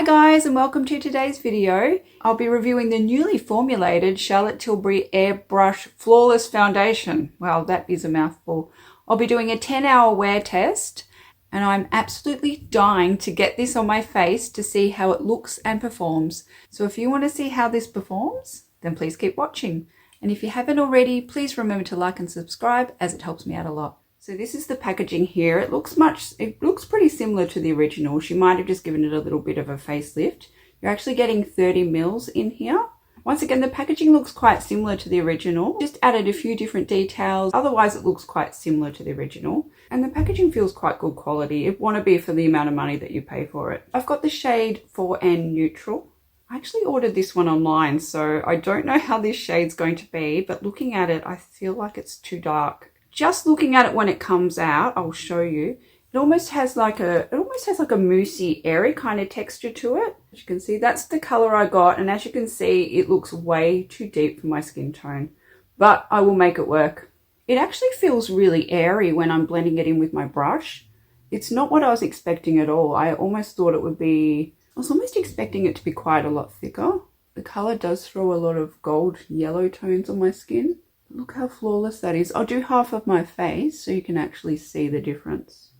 Hi guys, and welcome to today's video. I'll be reviewing the newly formulated Charlotte Tilbury Airbrush Flawless Foundation. Well, that is a mouthful. I'll be doing a 10-hour wear test, and I'm absolutely dying to get this on my face to see how it looks and performs. So if you want to see how this performs, then please keep watching. And if you haven't already, please remember to like and subscribe, as it helps me out a lot. So this is the packaging here. It looks pretty similar to the original. She might have just given it a little bit of a facelift. You're actually getting 30 mils in here. Once again, the packaging looks quite similar to the original. Just added a few different details. Otherwise, it looks quite similar to the original. And the packaging feels quite good quality. It want to be for the amount of money that you pay for it. I've got the shade 4N Neutral. I actually ordered this one online, so I don't know how this shade's going to be, but looking at it, I feel like it's too dark. Just looking at it when it comes out, I'll show you. It almost has like a moussey, airy kind of texture to it. As you can see, that's the color I got, and as you can see, it looks way too deep for my skin tone. But I will make it work. It actually feels really airy when I'm blending it in with my brush. It's not what I was expecting at all. I almost thought it would be. I was almost expecting it to be quite a lot thicker. The color does throw a lot of gold yellow tones on my skin. Look how flawless that is. I'll do half of my face so you can actually see the difference.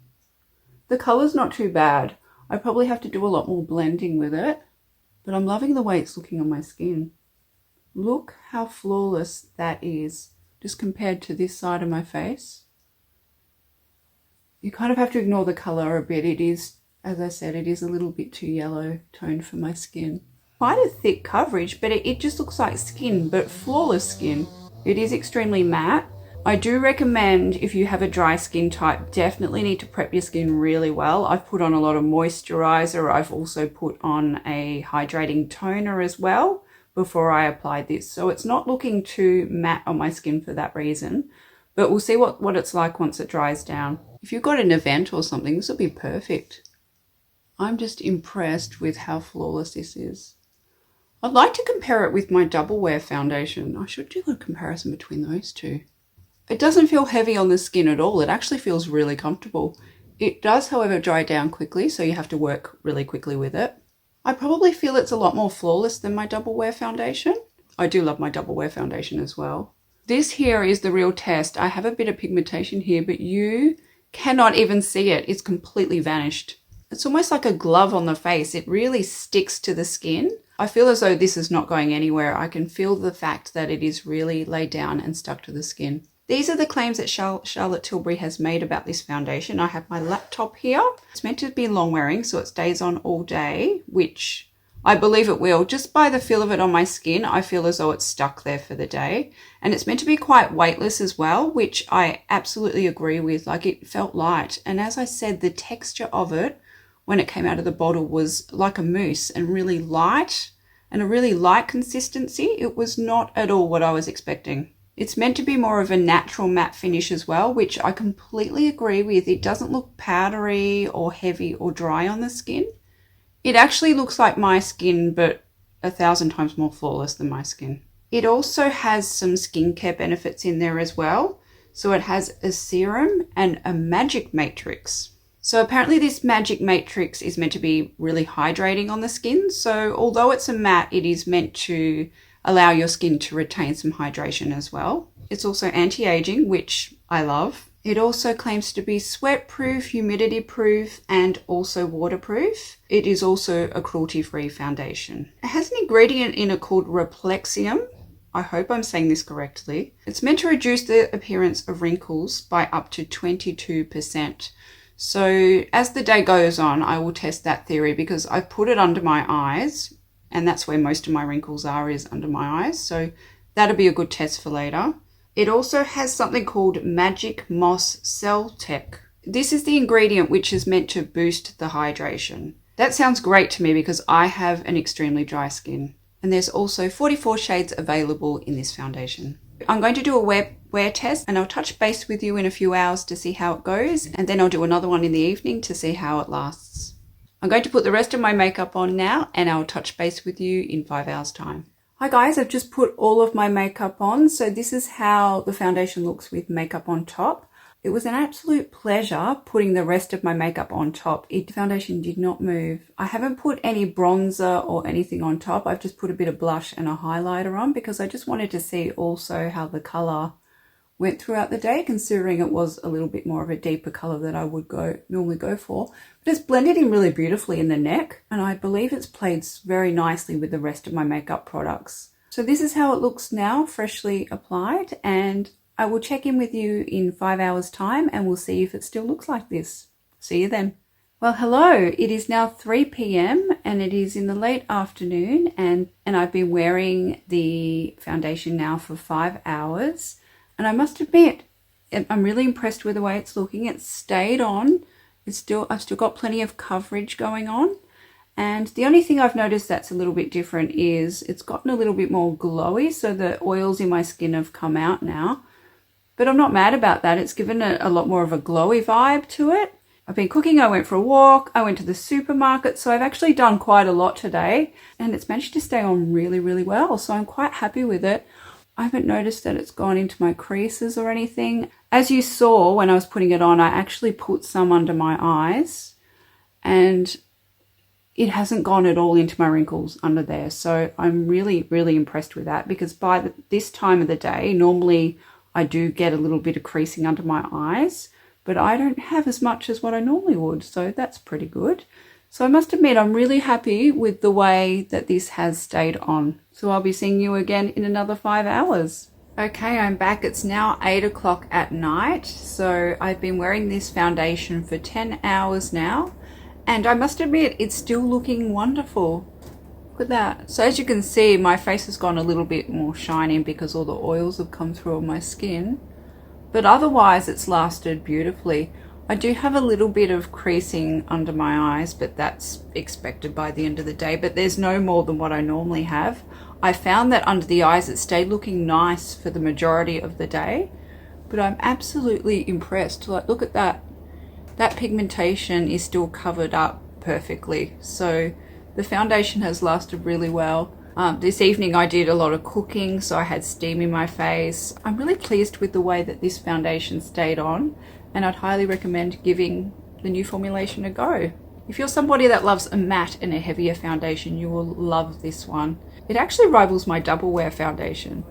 The color's not too bad. I probably have to do a lot more blending with it, but I'm loving the way it's looking on my skin. Look how flawless that is, just compared to this side of my face. You kind of have to ignore the color a bit. It is, as I said, it is a little bit too yellow toned for my skin. Quite a thick coverage, but it just looks like skin, but flawless skin. It is extremely matte. I do recommend, if you have a dry skin type, definitely need to prep your skin really well. I've put on a lot of moisturizer. I've also put on a hydrating toner as well before I applied this. So it's not looking too matte on my skin for that reason. But we'll see what it's like once it dries down. If you've got an event or something, this will be perfect. I'm just impressed with how flawless this is. I'd like to compare it with my Double Wear foundation. I should do a comparison between those two. It doesn't feel heavy on the skin at all. It actually feels really comfortable. It does, however, dry down quickly, so you have to work really quickly with it. I probably feel it's a lot more flawless than my Double Wear foundation. I do love my Double Wear foundation as well. This here is the real test. I have a bit of pigmentation here, but you cannot even see it. It's completely vanished. It's almost like a glove on the face. It really sticks to the skin. I feel as though this is not going anywhere. I can feel the fact that it is really laid down and stuck to the skin. These are the claims that Charlotte Tilbury has made about this foundation. I have my laptop here. It's meant to be long wearing, so it stays on all day, which I believe it will. Just by the feel of it on my skin, I feel as though it's stuck there for the day. And it's meant to be quite weightless as well, which I absolutely agree with. Like, it felt light. And as I said, the texture of it when it came out of the bottle was like a mousse and really light, and a really light consistency. It was not at all what I was expecting. It's meant to be more of a natural matte finish as well, which I completely agree with. It doesn't look powdery or heavy or dry on the skin. It actually looks like my skin, but 1,000 times more flawless than my skin. It also has some skincare benefits in there as well. So it has a serum and a magic matrix. So apparently this magic matrix is meant to be really hydrating on the skin. So although it's a matte, it is meant to allow your skin to retain some hydration as well. It's also anti-aging, which I love. It also claims to be sweat-proof, humidity-proof, and also waterproof. It is also a cruelty-free foundation. It has an ingredient in it called Replexium. I hope I'm saying this correctly. It's meant to reduce the appearance of wrinkles by up to 22%. So as the day goes on, I will test that theory because I put it under my eyes, and that's where most of my wrinkles are, is under my eyes. So that'll be a good test for later. It also has something called Magic Moss Cell Tech. This is the ingredient which is meant to boost the hydration. That sounds great to me because I have an extremely dry skin. And there's also 44 shades available in this foundation. I'm going to do a wear test, and I'll touch base with you in a few hours to see how it goes, and then I'll do another one in the evening to see how it lasts. I'm going to put the rest of my makeup on now, and I'll touch base with you in 5 hours time. Hi guys, I've just put all of my makeup on. So this is how the foundation looks with makeup on top. It was an absolute pleasure putting the rest of my makeup on top. The foundation did not move. I haven't put any bronzer or anything on top. I've just put a bit of blush and a highlighter on because I just wanted to see also how the colour went throughout the day, considering it was a little bit more of a deeper colour that I would normally go for. But it's blended in really beautifully in the neck, and I believe it's played very nicely with the rest of my makeup products. So this is how it looks now, freshly applied, and I will check in with you in 5 hours time and we'll see if it still looks like this. See you then. Well, hello, it is now 3 p.m. and it is in the late afternoon, and I've been wearing the foundation now for 5 hours. And I must admit, I'm really impressed with the way it's looking. It's stayed on. I've still got plenty of coverage going on. And the only thing I've noticed that's a little bit different is it's gotten a little bit more glowy. So the oils in my skin have come out now. But I'm not mad about that. It's given a lot more of a glowy vibe to it. I've been cooking, I went for a walk, I went to the supermarket. So I've actually done quite a lot today. And it's managed to stay on really, really well. So I'm quite happy with it. I haven't noticed that it's gone into my creases or anything. As you saw when I was putting it on, I actually put some under my eyes and it hasn't gone at all into my wrinkles under there. So I'm really, really impressed with that, because by this time of the day, normally I do get a little bit of creasing under my eyes, but I don't have as much as what I normally would. So that's pretty good. So I must admit, I'm really happy with the way that this has stayed on. So I'll be seeing you again in another 5 hours. Okay, I'm back. It's now 8 o'clock at night. So I've been wearing this foundation for 10 hours now. And I must admit, it's still looking wonderful. Look at that. So as you can see, my face has gone a little bit more shiny because all the oils have come through on my skin. But otherwise, it's lasted beautifully. I do have a little bit of creasing under my eyes, but that's expected by the end of the day. But there's no more than what I normally have. I found that under the eyes it stayed looking nice for the majority of the day. But I'm absolutely impressed. Like, look at that. That pigmentation is still covered up perfectly. So the foundation has lasted really well. This evening I did a lot of cooking, so I had steam in my face. I'm really pleased with the way that this foundation stayed on, and I'd highly recommend giving the new formulation a go. If you're somebody that loves a matte and a heavier foundation, you will love this one. It actually rivals my double wear foundation.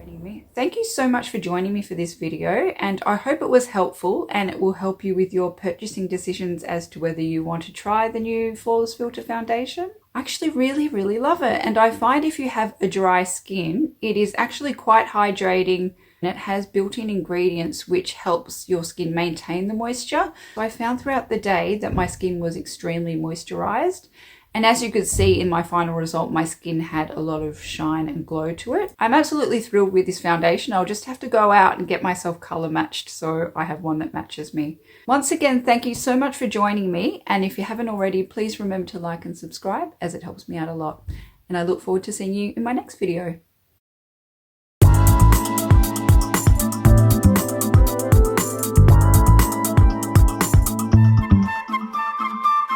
Thank you so much for joining me for this video, and I hope it was helpful and it will help you with your purchasing decisions as to whether you want to try the new Flawless Filter foundation. I actually really love it, and I find if you have a dry skin, it is actually quite hydrating, and it has built-in ingredients which helps your skin maintain the moisture. So I found throughout the day that my skin was extremely moisturized. And as you could see in my final result, my skin had a lot of shine and glow to it. I'm absolutely thrilled with this foundation. I'll just have to go out and get myself color matched so I have one that matches me. Once again, thank you so much for joining me. And if you haven't already, please remember to like and subscribe, as it helps me out a lot. And I look forward to seeing you in my next video.